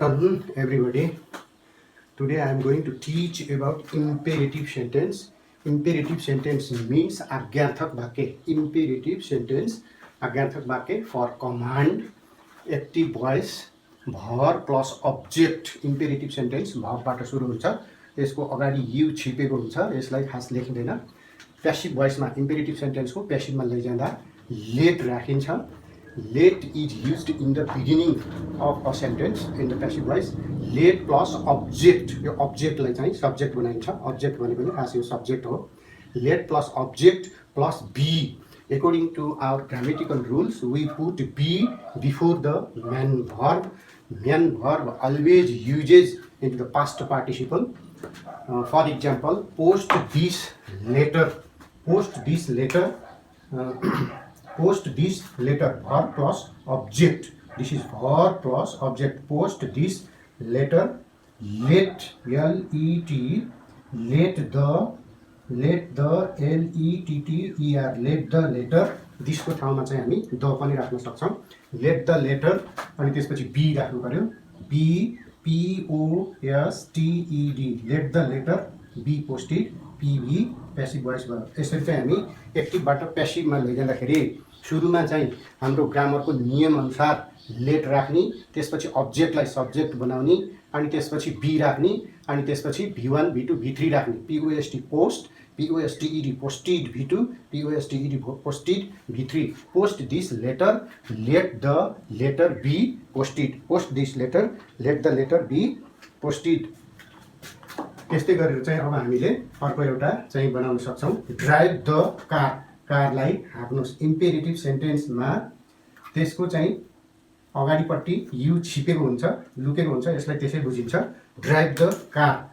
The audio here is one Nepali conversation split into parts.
afternoon, everybody. Today I am going to teach about imperative sentence. Imperative sentence means आज्ञार्थक वाक्य. Imperative sentence आज्ञार्थक वाक्य for command, active voice, verb plus object. Imperative sentence verb सुरु हुन्छ. यसको अगाडि यु छिपेको हुन्छ. यसलाई खास लेख्दैन. Passive voice मा imperative sentence को passive मा लैजाँदा let राखिन्छ. Let is used in the beginning of a sentence in the passive voice. Let plus object, यो object लाई चाहिँ subject बनाइन्छ. Object भनेको नि खास यो subject हो. Let plus object plus be. According to our grammatical rules, we put be before the main verb. Main verb always uses into the past participle. For example, post this letter. Post this letter. Post this letter, verb plus object. This is verb plus object. Post this letter. Let, L-E-T, let the, let the letter. This को ठाउँमा चाहिँ हामी द पनि राख्न सक्छौं. Let the letter अनि त्यसपछि be राख्नु पर्यो. B P O S T E D. Let the letter be posted. PV passive voice भयो. यसरी चाहिँ हामी एक्टिभबाट प्यासिभमा लैजाँदाखेरि सुरुमा चाहिँ हाम्रो ग्रामरको नियम अनुसार लेट राख्ने, त्यसपछि अब्जेक्टलाई सब्जेक्ट बनाउने, अनि त्यसपछि बी राख्ने, अनि त्यसपछि V1 V2 V3 राख्ने. POST post, POSTED posted V2, POSTED posted V3. Post this letter, let the letter be posted. Post this letter, let the letter be posted. त्यस्तै गरेर चाहिँ अब हामीले अर्को एउटा चाहिँ बनाउन सक्छौं. Drive the car. कारलाई हाँक्नुहोस्. इम्पेरेटिभ सेन्टेन्समा त्यसको चाहिँ अगाडिपट्टि यु छिपेको हुन्छ, लुकेको हुन्छ. यसलाई त्यसै बुझिन्छ. Drive the car.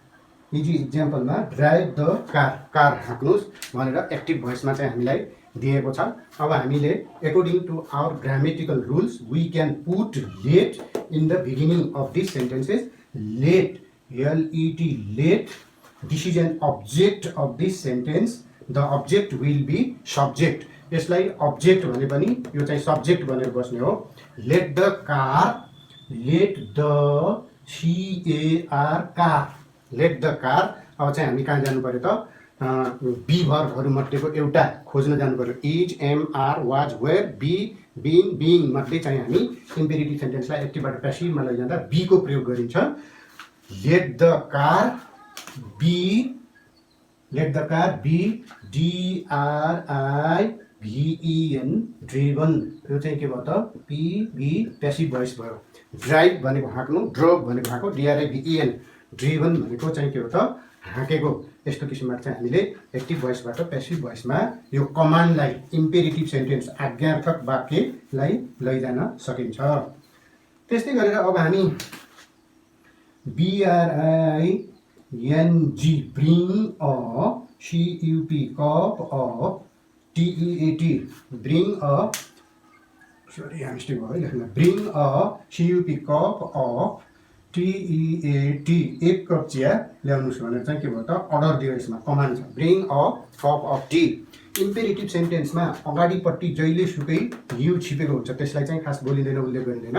इजी इक्जाम्पलमा ड्राइभ द कार, कार हाँक्नुहोस् भनेर एक्टिभ भोइसमा चाहिँ हामीलाई दिएको छ. अब हामीले according to our grammatical rules we can put let in the beginning of this sentences. Let, L-E-T, let. This is an object of this sentence. The object will be subject. यसलाई object भने पनि यो चाहिँ subject भनेर बस्ने हो. Let the car, let the C-A-R, car. Let the car. अब चाहिँ हामी कहाँ जानु पर्यो त? बी भर्बहरु मध्येको एउटा खोज्न जानु पर्यो. Is, am, are, was, were, be, being, being मध्ये चाहिँ हामी इम्पेरेटिभ सेन्टेन्सलाई एक्टिभबाट प्यासिभमा लैजाँदा बी को प्रयोग गरिन्छ. Let the car be, let the car be D-R-I-V-E-N, driven. यो चाहिँ के भयो त? P-B passive voice भयो. Drive भनेको हाँक्नु, drove भनेको हाँको, D-R-I-V-E-N, driven भनेको चाहिँ के हो त? हाँकेको. यस्तो किसिमबाट चाहिँ हामीले एक्टिभ भोइसबाट प्यासिभ भोइसमा यो कमान्डलाई इम्पेरेटिभ सेन्टेन्स आज्ञार्थक वाक्यलाई लैजान सकिन्छ. त्यस्तै गरेर अब हामी BRING, bring a, CUP, cup of, TEAT, bring a, sorry I'm still going, bring a, CUP, cup of, TEAT, एक कप चिया ल्याउनुस् भनेर चाहिँ के भयो त? अर्डर दियो. यसमा कमान्ड छ. Bring a cup of tea. Imperative सेन्टेन्समा अगाडिपट्टि जहिले सुकै यु छिपेको हुन्छ, त्यसलाई चाहिँ खास बोलिँदैन, उल्लेख गरिँदैन.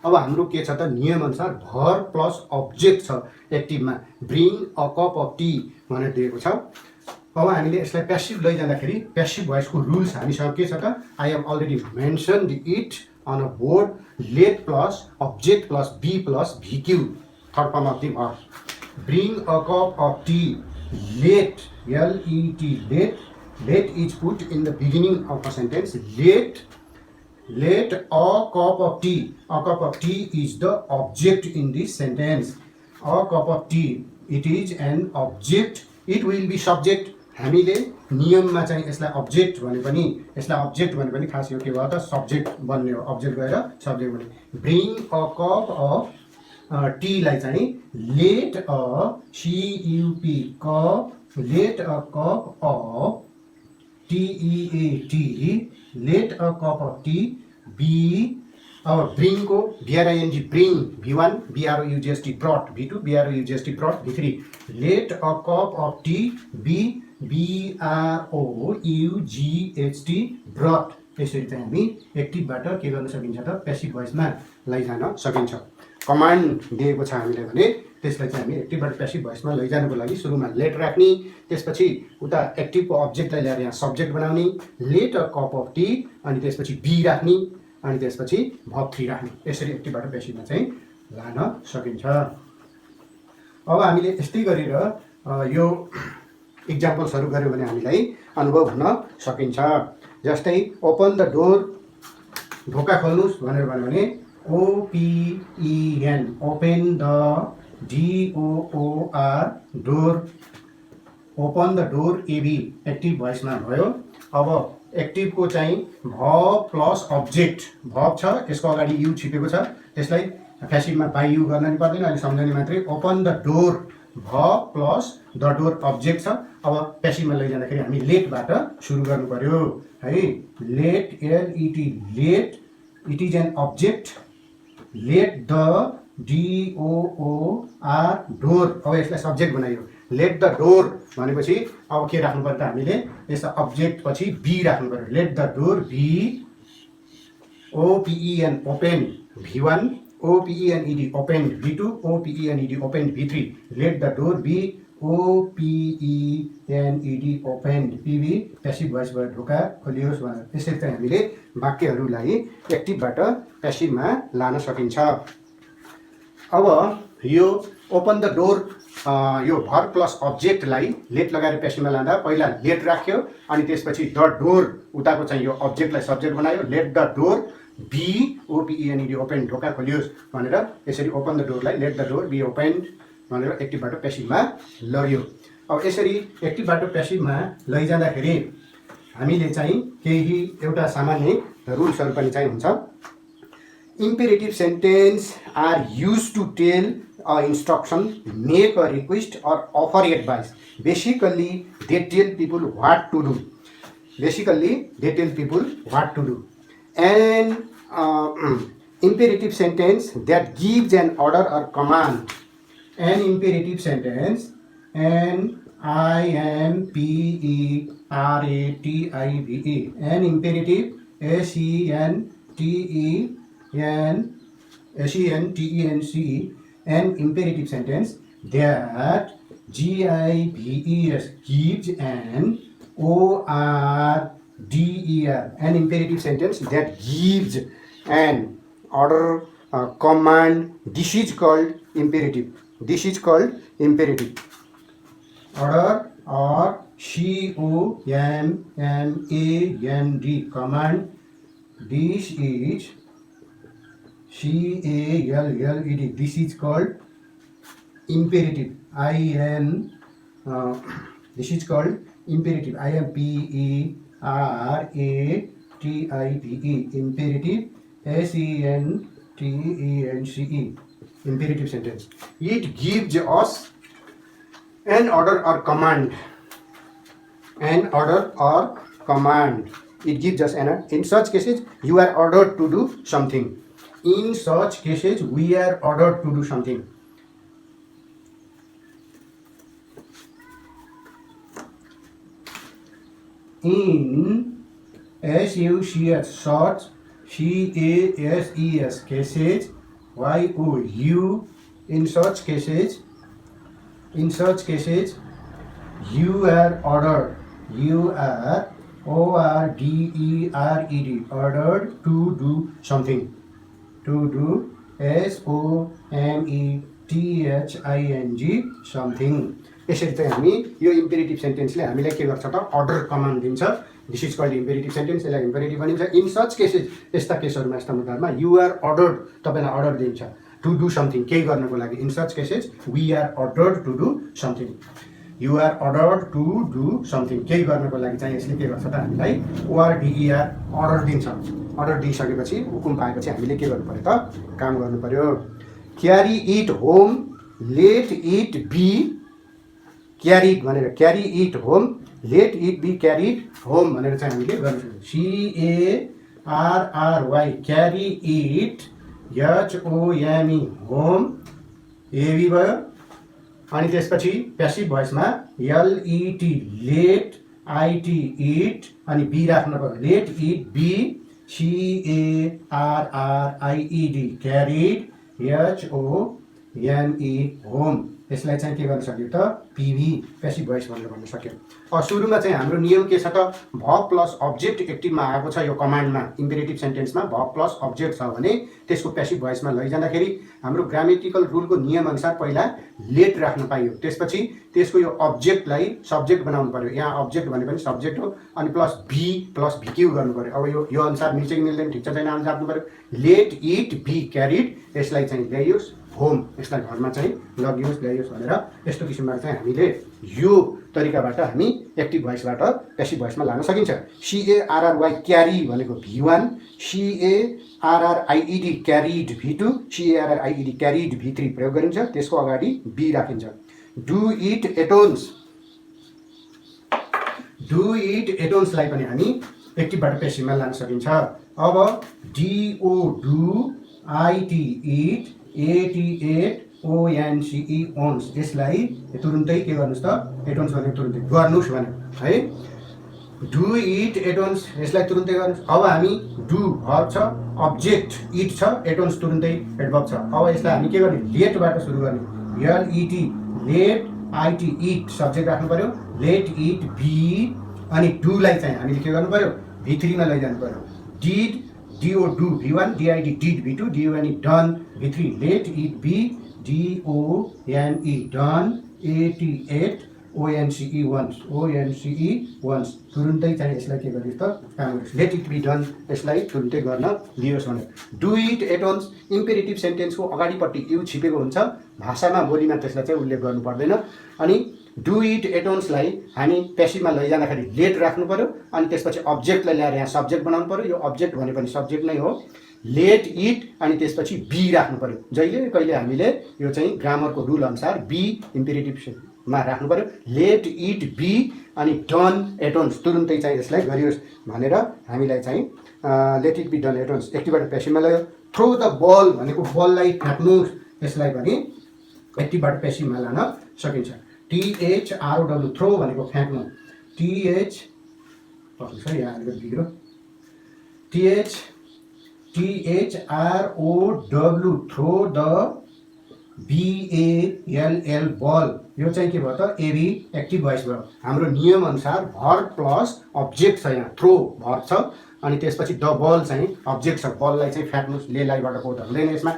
अब हाम्रो के छ त? नियम अनुसार भर्ब प्लस अब्जेक्ट छ एक्टिभमा. Bring a cup of tea भनेर दिएको छ. अब हामीले यसलाई प्यासिभ लैजाँदाखेरि प्यासिभ भोइसको रुल्स हामीसँग के छ त? I have already mentioned it on a board. Let plus object plus be plus VQ, third form of the verb. Bring a cup of tea. Let, L-E-T, let. Let is put in the beginning of a sentence. Let a cup of tea. A cup of tea is the object in this sentence. A cup of tea. It is an object. It will be subject. हामीले नियममा चाहिँ यसलाई अब्जेक्ट भने पनि, यसलाई अब्जेक्ट भने पनि खास यो के भयो त? सब्जेक्ट बन्ने हो. अब्जेक्ट गएर सब्जेक्ट बन्ने. Bring a cup of tea लाई चाहिँ let a, CUP, cup, let a cup of TEAT, let a cup of tea be. अब bring को BRING, bring, V1, BROUGST, brought, V2, BROUGST, brought, V3. Let a cup of tea be BROUGHT, brought. यसरी चाहिँ हामी एक्टिभबाट के गर्न सकिन्छ त? प्यासिभ भोइसमा लैजान सकिन्छ. कमान्ड दिएको छ हामीले भने त्यसलाई चाहिँ हामी एक्टिभबाट प्यासिभ भोइसमा लैजानुको लागि सुरुमा लेट राख्ने, त्यसपछि उता एक्टिभको अब्जेक्टलाई ल्याएर यहाँ सब्जेक्ट बनाउने, let a cup of tea, अनि त्यसपछि बी राख्ने, अनि त्यसपछि भर्ब 3 राख्ने। यसरी एक्टिभबाट प्यासिभमा चाहिँ लान सकिन्छ। अब हामीले यस्तै गरेर यो इक्जाम्पल्सहरू गऱ्यो भने हामीलाई अनुभव हुन सकिन्छ। जस्तै ओपन द डोर, ढोका खोल्नुहोस् भनेर भन्यो भने OPEN, open the, DOOR, door, open the door AB active भोइसमा भयो। अब एक्टिभको चाहिँ भर्ब प्लस अब्जेक्ट, भर्ब छ यसको अगाडि यु छिपेको छ, त्यसलाई प्यासिभमा बाई यु गर्न नि पर्दैन, अहिले सम्झने मात्रै। Open the door verb plus the door object छ। अब प्यासिभमा लैजाँदाखेरि हामी लेटबाट सुरु गर्नु पर्यो है। Let, LET, let, it is an object, let the, DOOR, door. अब यसलाई सब्जेक्ट बनायो। लेट द डोर भनेपछि अब के राख्नु पर्यो त हामीले, यसमा अब्जेक्ट पछि बी राख्नु पर्यो। Let the door be, OPEN, open, V1, OPENED, open, V2, OPENED, open, V3। Let the door be, OPENED, open, PV, passive भोइसबाट ढोका खोलियोस् भनेर। त्यसरी चाहिँ हामीले वाक्यहरूलाई एक्टिभबाट प्यासिभमा लान सकिन्छ। अब यो ओपन द डोर, यो भर्ब प्लस अब्जेक्टलाई लेट लगाएर प्यासिभमा लाँदा पहिला लेट राख्यो, अनि त्यसपछि द डोर उताको चाहिँ यो अब्जेक्टलाई सब्जेक्ट बनायो। Let the door be, OPENED, open, ढोका खोलियोस् भनेर यसरी ओपन द डोरलाई let the door be open भनेर एक्टिभबाट प्यासिभमा लग्यो। अब यसरी एक्टिभबाट प्यासिभमा लैजाँदाखेरि हामीले चाहिँ केही एउटा सामान्य रुल्सहरू पनि चाहिँ हुन्छ। Imperative sentence are use to tell a instruction, make a request or offer advice. Basically they tell people what to do, basically they tell people what to do. And imperative sentence that gives an order or command. An imperative sentence, NIMPERATIVE, an imperative, SENTENCE, an imperative sentence that GIVES, gives an ORDER, an imperative sentence that gives an order, command. This is called imperative. This is called imperative. Order or COMMAND, command. This is CALLED. This is called imperative. This is called imperative. IMPERATIVE, imperative. SENTENCE, imperative sentence. It gives us an order or command. An order or command. It gives us an. In such cases, you are ordered to do something. In such cases, we are ordered to do something. In SUCH, short, CASES, cases, YOU, in such cases, you are ordered, you are ORDERED, ordered to do something, to do SOMETHING, something. यसरी चाहिँ हामी यो इम्पेरेटिभ सेन्टेन्सले हामीलाई के गर्छ त, अर्डर कमान्ड दिन्छ। This is called imperative sentence, यसलाई इम्पेरेटिभ भनिन्छ। इन सच केसेस, यस्ता केसहरूमा, यस्ता मुद्दामा यु आर अर्डर्ड, तपाईँलाई अर्डर दिन्छ टु डु समथिङ, केही गर्नको लागि। In such cases we are ordered to do something, you are ordered to do something, केही गर्नको लागि चाहिँ यसले के गर्छ त हामीलाई ORDER, अर्डर दिन्छ। अर्डर दिइसकेपछि, हुकुम पाएपछि हामीले के गर्नु पर्यो त, काम गर्नु पर्यो। Carry it home, let it be carried भनेर, carry it home, let it be carried home भनेर चाहिँ हामीले गर्नु सक्छौँ। CARRY, carry it, HOME, home, AB भयो। अनि त्यसपछि प्यासिभ भोइसमा LET, लेट, IT, इट, अनि बी राख्नु पर्यो। Let it be, CARRIED, carried, HOME home, यसलाई चाहिँ के गर्न सक्यो त पिभी पेसिभ भोइस भनेर भन्न सक्यो। सुरुमा चाहिँ हाम्रो नियम के छ त भर्ब प्लस अब्जेक्ट एक्टिभमा आएको छ यो कमान्डमा इम्पेरेटिभ सेन्टेन्समा भर्ब प्लस अब्जेक्ट छ भने त्यसको पेसिभ भोइसमा लैजाँदाखेरि हाम्रो ग्रामेटिकल रुलको नियमअनुसार पहिला लेट राख्न पाइयो, त्यसपछि त्यसको यो अब्जेक्टलाई सब्जेक्ट बनाउनु पर्यो। यहाँ अब्जेक्ट भने पनि सब्जेक्ट हो, अनि प्लस भिक्यू गर्नु पर्यो। अब यो अनुसार मिल्छ कि मिल्दैन ठिक छ छैन अनुसार जान्नु पर्यो। लेट इट बी क्यारिड, यसलाई चाहिँ ल्याइयोस् होम, यसलाई घरमा चाहिँ लगियोस् ल्याइयोस् भनेर यस्तो किसिमबाट चाहिँ हामीले यो तरिकाबाट हामी एक्टिभ भोइसबाट पेसिभ भोइसमा लान सकिन्छ। CARRY क्यारी भनेको V1, CARRIED carried V2, CARRIED carried V3 प्रयोग गरिन्छ, त्यसको अगाडि बी राखिन्छ। डु इट एटोन्सलाई पनि हामी एक्टिभबाट पेसिभमा लान सकिन्छ। अब DO do, IT it, AT ONCE once, यसलाई तुरुन्तै के गर्नुहोस् त एटोन्स भनेको तुरुन्तै गर्नुहोस् भने है। डु इट एटोन्स, यसलाई तुरुन्तै गर्नुहोस्। अब हामी डु भर्ब छ, अब्जेक्ट इट छ, एटोन्स तुरुन्तै एडभर्ब छ। अब यसलाई हामी के गर्ने लेटबाट सुरु गर्ने। LET let, IT it subject राख्नु पर्यो, लेट इट बी, अनि डुलाई चाहिँ हामीले के गर्नु पर्यो V3 मा लैजानु पर्यो। Did DO do V1, DID did V2, DONE done V3, let it be DONE done, AT ONCE once, तुरुन्तै चाहिँ यसलाई के गरिस् त काम गरिस्। लेट इट बी डन, यसलाई तुरुन्तै गर्न दियोस् भनेर। डु इट एटोन्स इम्पेरेटिभ सेन्टेन्सको अगाडिपट्टि यु छिपेको हुन्छ, भाषामा बोलीमा त्यसलाई चाहिँ उल्लेख गर्नु पर्दैन। अनि डु इट एटोन्सलाई हामी पेसिभमा लैजाँदाखेरि लेट राख्नु पर्यो, अनि त्यसपछि अब्जेक्टलाई ल्याएर यहाँ सब्जेक्ट बनाउनु पर्यो। यो अब्जेक्ट भने पनि सब्जेक्ट नै हो। लेट इट अनि त्यसपछि बी राख्नु पर्यो। जहिले कहिले हामीले यो चाहिँ ग्रामरको रुल अनुसार बी इम्पेरेटिभमा राख्नु पर्यो। लेट इट बी अनि डन एटोन्स, तुरुन्तै चाहिँ यसलाई गरियोस् भनेर हामीलाई चाहिँ let it be done at once एक्टिभबाट पेसिभमा लग्यो। थ्रो द बल भनेको बललाई फ्याँक्नुहोस्, यसलाई पनि एक्टिभबाट पेसिभमा लान सकिन्छ। THROW थ्रो भनेको फ्याँक्नु, THROW throw the BALL ball, यो चाहिँ के भयो त एबी एक्टिभ भोइस भयो। हाम्रो नियम अनुसार भर्ब प्लस अब्जेक्ट छ, यहाँ थ्रो भर्ब छ, अनि त्यसपछि द बल चाहिँ अब्जेक्ट छ, बललाई चाहिँ फ्याँक्नुहोस्, लेलाइबाट कोट हुँदैन यसमा।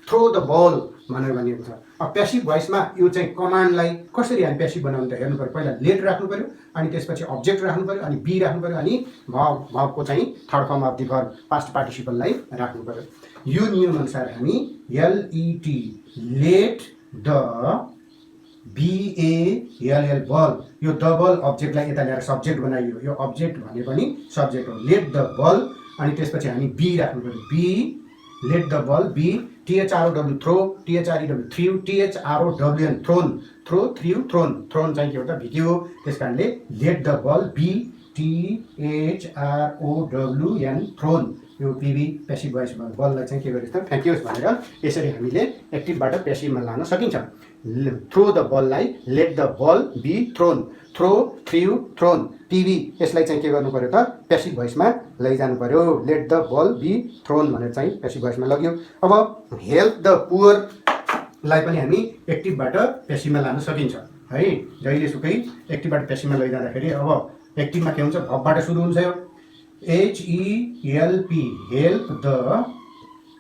थ्रो द बल भनेर भनिएको छ। अब पेसिभ भोइसमा यो चाहिँ कमान्डलाई कसरी हामी पेसिभ बनाउनु त हेर्नु पर्यो। पहिला लेट राख्नु पर्यो, अनि त्यसपछि अब्जेक्ट राख्नु पर्यो, अनि बी राख्नु पर्यो, अनि भर्बको चाहिँ third form of the verb past पार्टिसिपललाई राख्नु पर्यो। यो नियम अनुसार हामी LET let the BALL ball, यो डबल अब्जेक्टलाई यता ल्याएर सब्जेक्ट बनाइयो, यो अब्जेक्ट भने पनि सब्जेक्ट हो। लेट द बल अनि त्यसपछि हामी बी राख्नु पर्यो, be let the ball be. THROW throw, THREW threw, THROWN thrown, throw threw thrown, thrown चाहिँ के हो त भिक्यू हो। त्यस कारणले let the ball be THROWN thrown, यो पिभी पेसिभ भोइस भयो। बललाई चाहिँ के गरिस् त फ्याँकियोस् भनेर यसरी हामीले एक्टिभबाट पेसिभमा लान सकिन्छ। थ्रो द बललाई let the ball be thrown, throw threw thrown, टिभी यसलाई चाहिँ के गर्नु पर्यो त पेसिभ भोइसमा लैजानु पर्यो। Let the ball be thrown भनेर चाहिँ पेसिभ भोइसमा लग्यो। अब हेल्प द पुअरलाई पनि हामी एक्टिभबाट पेसिभमा लान सकिन्छ है। जहिलेसुकै एक्टिभबाट पेसिभमा लैजाँदाखेरि अब एक्टिभमा के हुन्छ भर्बबाट सुरु हुन्छ यो HELP help the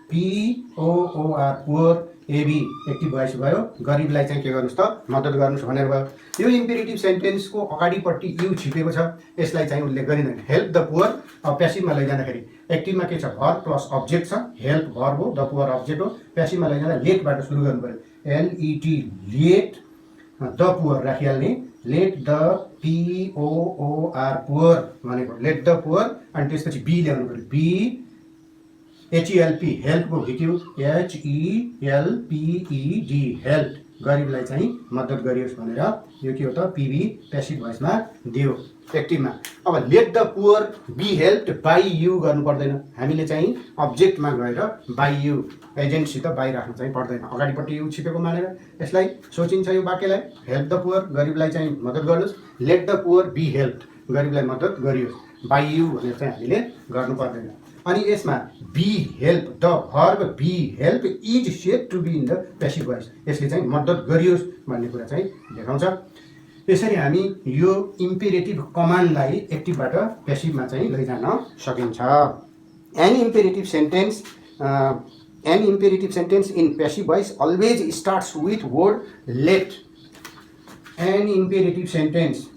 POOR poor, एबी एक्टिभ भोइस भयो। गरिबलाई चाहिँ के गर्नुहोस् त मद्दत गर्नुहोस् भनेर भयो। यो इम्पेरेटिभ सेन्टेन्सको अगाडिपट्टि यु छिपेको छ, यसलाई चाहिँ उल्लेख गरिँदैन। हेल्प द पुअर अब पेसिभमा लैजाँदाखेरि एक्टिभमा के छ भर्ब प्लस अब्जेक्ट छ, हेल्प भर्ब हो, द पुअर अब्जेक्ट हो। पेसिभमा लैजाँदा लेटबाट सुरु गर्नु पर्यो। LET लेट द पुअर राखिहाल्ने, लेट द POOR पुअर भनेको लेट द पुअर, अनि त्यसपछि बी ल्याउनु पर्यो, बी HELP हेल्पको भिक्यू, HELPED हेल्प, गरिबलाई चाहिँ मद्दत गरियोस् भनेर यो के हो त पिभी पेसिभ भोइसमा दियो एक्टिभमा। अब let the poor be helped by you गर्नु पर्दैन, हामीले चाहिँ अब्जेक्टमा गएर बाई यु एजेन्टसित बाई राख्नु चाहिँ पर्दैन, अगाडिपट्टि यु छिपेको मानेर यसलाई सोचिन्छ यो वाक्यलाई। हेल्प द पुअर गरिबलाई चाहिँ मद्दत गर्नुहोस्, let the poor be helped गरिबलाई मद्दत गरियोस्, बाई यु भनेर चाहिँ हामीले गर्नु पर्दैन। अनि यसमा be help the verb be help is said to be in the passive voice, यसले चाहिँ मद्दत गरियोस् भन्ने कुरा चाहिँ देखाउँछ। यसरी हामी यो इम्पेरेटिभ कमान्डलाई एक्टिभबाट पेसिभमा चाहिँ लैजान सकिन्छ। An imperative sentence in passive voice always starts with word let. An imperative sentence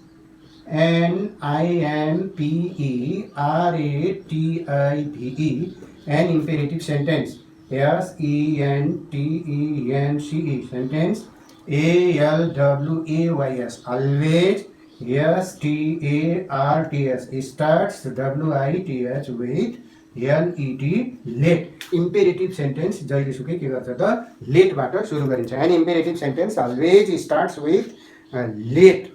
NIMPERATIVE, an imperative sentence, SENTENCE, sentence, ALWAYS, always, STARTS, starts, WITH with LET, late. Imperative sentence जहिलेसुकै के गर्छ त लेटबाट सुरु गरिन्छ। An imperative sentence always starts with let.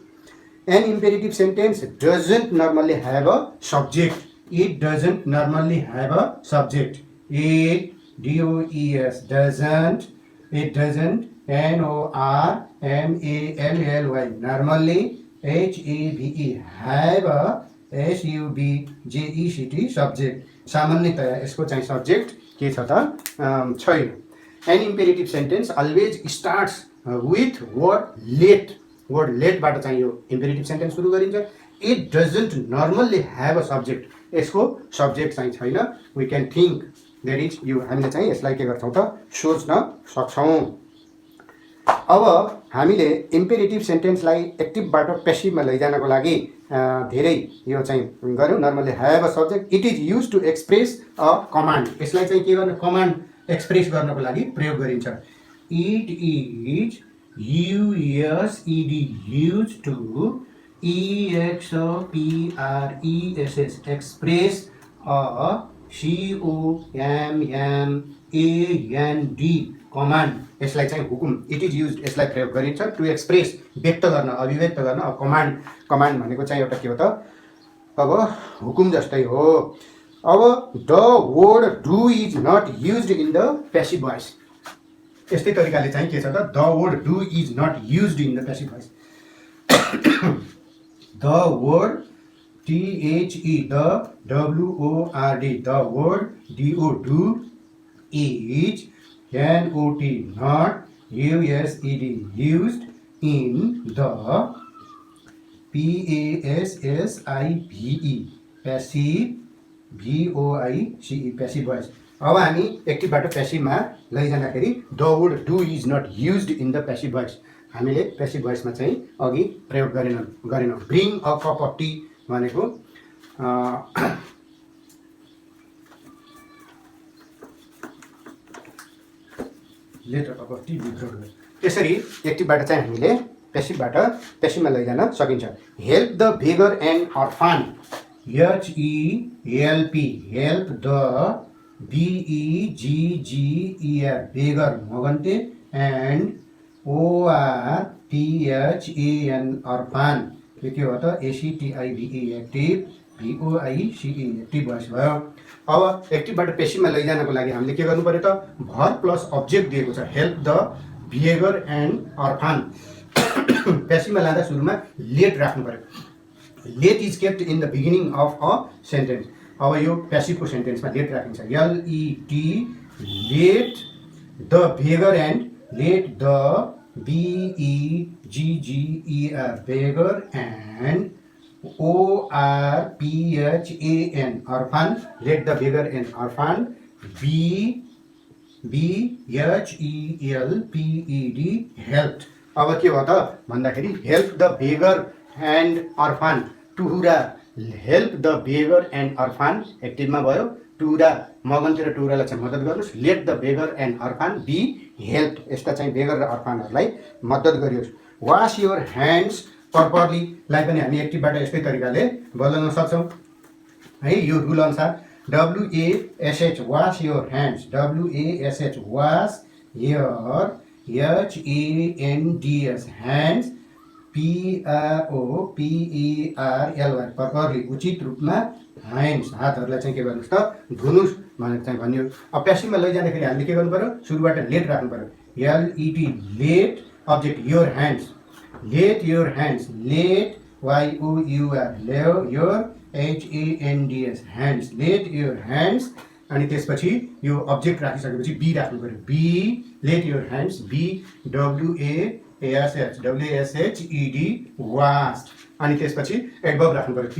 An imperative sentence doesn't normally have a subject. It doesn't normally have a subject. It, DOES, doesn't. It doesn't. NORMALLY, normally. HAVE, have a SUBJECT, subject. सामान्यतया यसको चाहिँ सब्जेक्ट के छ त छैन। An imperative sentence always starts with word let. Word लेटबाट चाहिँ यो इम्पेरेटिभ सेन्टेन्स सुरु गरिन्छ। It doesn't normally have a subject, यसको सब्जेक्ट चाहिँ छैन। We can think there is you, हामीले चाहिँ यसलाई के गर्छौँ त सोच्न सक्छौँ। अब हामीले इम्पेरेटिभ सेन्टेन्सलाई एक्टिभबाट पेसिभमा लैजानको लागि धेरै यो चाहिँ गऱ्यौँ। Normally have a subject, it is use to express a command, यसलाई चाहिँ के गर्ने कमान्ड एक्सप्रेस गर्नको लागि प्रयोग गरिन्छ। It is USED, used to EXPRESS, express a COMMAND command, यसलाई चाहिँ हुकुम, इट इज युज, यसलाई प्रयोग गरिन्छ टु एक्सप्रेस, व्यक्त गर्न, अभिव्यक्त गर्न। कमान्ड भनेको चाहिँ एउटा के हो त अब हुकुम जस्तै हो। अब the word do is not used in the passive voice, यस्तै तरिकाले चाहिँ के छ त the word do is not used in the passive voice. The word THE, the WORD, the word DO, do is NOT, not USED, used in the PASSIVE, passive VOICE, passive voice। अब हामी एक्टिभबाट पेसिभमा लैजाँदाखेरि the word do is not used in the passive voice, हामीले पेसिभ भोइसमा चाहिँ अघि प्रयोग गरेनौँ। Bring a cup of tea भनेको let a cup of tea withdraw, त्यसरी एक्टिभबाट चाहिँ हामीले पेसिभमा लैजान सकिन्छ। Help the beggar and orphan, HELP, help the BEGGER, beggar मगन्ते, एन्ड ORPHAN, अर्फान, यो के हो त ACTIVE, active, VOICE, active voice भयो। अब एक्टिभबाट पेसिभमा लैजानको लागि हामीले के गर्नु पर्यो त भर्ब प्लस अब्जेक्ट दिएको छ, help the beggar and orphan. पेसिभमा लाँदा सुरुमा लेट राख्नु पर्यो। Let is kept in the beginning of a sentence. अब यो पेसिभको सेन्टेन्समा लेट राखिन्छ, LET, let the beggar and let the BEGGER, beggar and ORPHAN, orphan, let the beggar and orphan, BHELPED, help. अब के हो त भन्दाखेरि help the beggar and orphan, टुहुरा, help the beggar and orphan एक्टिभमा भयो। टुहुरा मगन्तिर टुहुरालाई चाहिँ मद्दत गर्नुहोस्। Let the beggar and orphan be help, यस्ता चाहिँ बेगर र अर्फानहरूलाई मद्दत गरियोस्। वास योर ह्यान्ड्स प्रपरलीलाई पनि हामी एक्टिभबाट यस्तै तरिकाले बोल्न सक्छौँ है। यो रुल अनुसार WASH, wash your hands, WASH, wash your, HANDS, hands, PROPERLY, properly, उचित रूपमा ह्यान्ड्स, हातहरूलाई चाहिँ के गर्नुहोस् त धुनुहोस् भनेर चाहिँ भन्यो। अब पेसिभमा लैजाँदाखेरि हामीले के गर्नु पऱ्यो, सुरुबाट लेट राख्नु पऱ्यो। LET, let, object your hands, let your hands, let YOUR, your HANDS hands let your hands अनि त्यसपछि यो अब्जेक्ट राखिसकेपछि बी राख्नु पऱ्यो be let your hands be WASHED washed अनि त्यसपछि एडभर्ब राख्नु पऱ्यो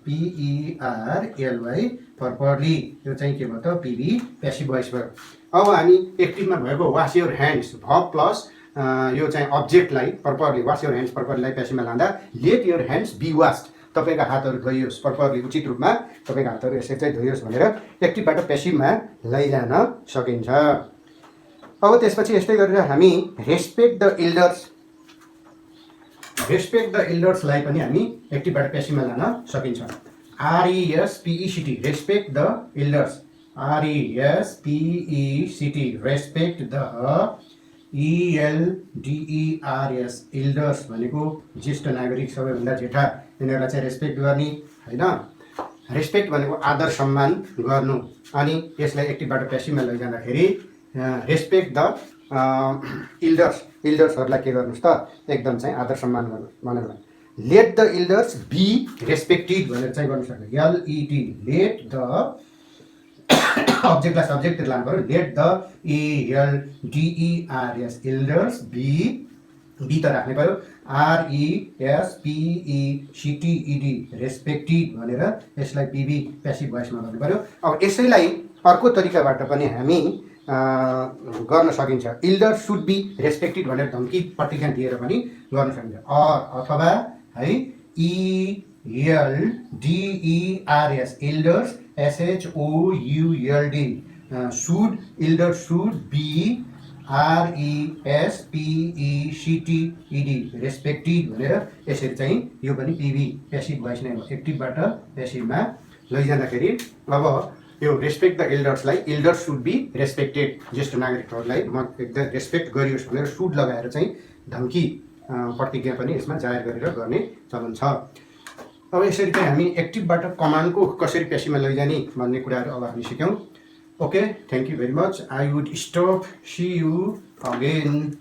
PROPERLY पर्परली यो चाहिँ के भयो त पिबी प्यासिभ भोइस भयो। अब हामी एक्टिभमा भएको वास योर ह्यान्ड्स भर्ब प्लस यो चाहिँ अब्जेक्टलाई पर्परली वास योर ह्यान्ड्स पर्परलीलाई प्यासिभमा लाँदा let your hands be washed तपाईँका हातहरू धोइयोस् पर्परली उचित रूपमा तपाईँका हातहरू यसरी चाहिँ धोइयोस् भनेर एक्टिभबाट प्यासिभमा लैजान सकिन्छ। अब त्यसपछि यस्तै गरेर हामी रेस्पेक्ट द इल्डर्सलाई पनि हामी एक्टिभबाट प्यासिभमा लान सकिन्छ। RESPECT respect the elders RESPECT respect the ELDERS elders भनेको ज्येष्ठ नागरिक सबैभन्दा जेठा यिनीहरूलाई चाहिँ रेस्पेक्ट गर्ने होइन। रेस्पेक्ट भनेको आदर सम्मान गर्नु अनि यसलाई एक्टिभबाट प्यासिभमा लैजाँदाखेरि रेस्पेक्ट द इल्डर्सहरूलाई के गर्नुहोस् त एकदम चाहिँ आदर सम्मान गर्नु भनेर लेट द इल्डर्स बी रेस्पेक्टेड भनेर चाहिँ गर्नु सक्छ LET लेट द अब्जेक्टलाई सब्जेक्टतिर लानु पऱ्यो लेट द ELDERS इल्डर्स बी त राख्नै पऱ्यो RESPECTED रेस्पेक्टेड भनेर यसलाई पिबी प्यासिभ भोइसमा गर्नु पऱ्यो। अब यसैलाई अर्को तरिकाबाट पनि हामी गर्न सकिन्छ इल्डर सुड बी रेस्पेक्टेड भनेर धम्की प्रतिज्ञा दिएर पनि गर्न सकिन्छ अथवा है ELDERS elders SHOULD elder should be RESPECTED respected भनेर यसरी चाहिँ यो पनि पिबी प्यासिभ भोइस नै हो। एक्टिभबाट प्यासिभमा लैजाँदाखेरि अब यो रेस्पेक्ट द इल्डर्सलाई इल्डर सुड बी रेस्पेक्टेड ज्येष्ठ नागरिकहरूलाई एकदम रेस्पेक्ट गरियोस् भनेर सुड लगाएर चाहिँ धम्की प्रतिज्ञा पनि यसमा जाहेर गरेर गर्ने चलन छ। अब यसरी चाहिँ हामी एक्टिभबाट कमान्डको कसरी प्यासिभमा लैजाने भन्ने कुराहरू अब हामी सिक्यौँ। Okay, thank you very much. I would stop see you again.